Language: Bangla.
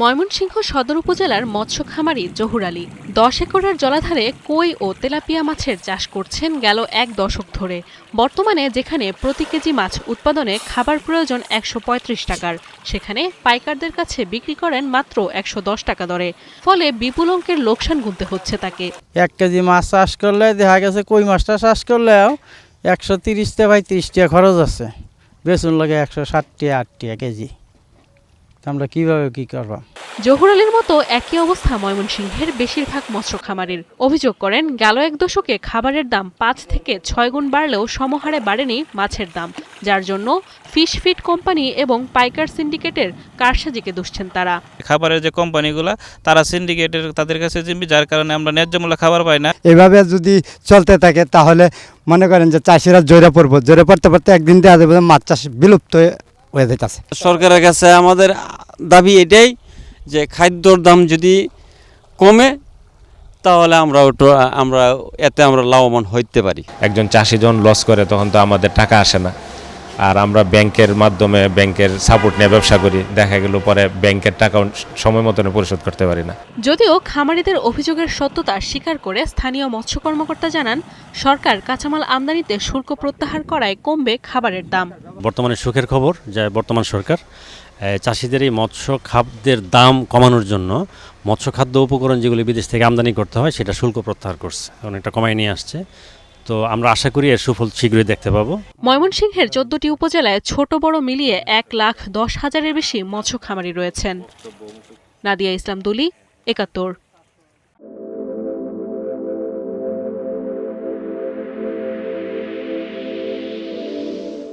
ময়মনসিংহ সদর উপজেলার মৎস্য খামারি জহুর আলী 10 একরের জলাধারে কই ও তেলাপিয়া মাছের চাষ করছেন গেল 1 দশক ধরে। বর্তমানে যেখানে প্রতি কেজি মাছ উৎপাদনে খাবার প্রয়োজন 135 টাকার, সেখানে পাইকারদের কাছে বিক্রি করেন মাত্র 110 টাকা দরে। ফলে বিপুল অঙ্কের লোকসান গুনতে হচ্ছে তাকে। 1 কেজি মাছ চাষ করলে দেখা গেছে কই মাছটা চাষ করলেও 130 থেকে 35 টাকা খরচ আছে, বেচুন লাগে 160 টাকা 8 টাকা কেজি। আমরা কিভাবে কি করব? জহুর আলীর মতো একই অবস্থা ময়মনসিংহের বেশিরভাগ মৎস্য খামারের। অভিযোগ করেন, গেল 1 দশকে খাবারের দাম 5 থেকে 6 গুণ বাড়লেও সমহারে বাড়েনি মাছের দাম, যার জন্য ফিশ ফিড কোম্পানি এবং পাইকার সিন্ডিকেটের কারসাজিকে দুষছেন তারা। খাবারের যে কোম্পানিগুলো তারা সিন্ডিকেটের তাদের কাছে জিম্মি, যার কারণে আমরা ন্যায্য মূল্যে খাবার পাই না। এভাবে যদি চলতে থাকে তাহলে মনে করেন যে চাষিরা জোরে পড়তে পড়তে একদিন দেখা যাবে মাছ চাষ বিলুপ্ত হয়ে যাইতেছে। সরকারের কাছে আমাদের দাবি এটাই যে খাদ্যর দাম যদি কমে তাহলে আমরা লাভবান হইতে পারি। একজন চাষি যখন লস করে তখন তো আমাদের টাকা আসে না, আর আমরা ব্যাংকের মাধ্যমে ব্যাংকের সাপোর্ট নিয়ে ব্যবসা করি, দেখা গেল পরে ব্যাংকের টাকাও সময় মতন পরিশোধ করতে পারি না। যদিও খামারিদের অভিযোগের সত্যতা স্বীকার করে স্থানীয় মৎস্য কর্মকর্তা জানান, সরকার কাঁচামাল আমদানিতে শুল্ক প্রত্যাহার করায় কমবে খাবারের দাম। বর্তমানে সুখের খবর যে বর্তমান সরকার চাষিদের এই মৎস্য খাদ্যের দাম কমানোর জন্য মৎস্য খাদ্য উপকরণ যেগুলি বিদেশ থেকে আমদানি করতে হয় সেটা শুল্ক প্রত্যাহার করছে, অনেকটা কমায় নিয়ে আসছে। তো আমরা আশা করি এর সুফল শীঘ্রই দেখতে পাবো। ময়মনসিংহের 14টি উপজেলায় ছোট বড় মিলিয়ে 1,10,000-এর বেশি মৎস্য খামারি রয়েছেন। নাদিয়া ইসলাম দুলি, 71।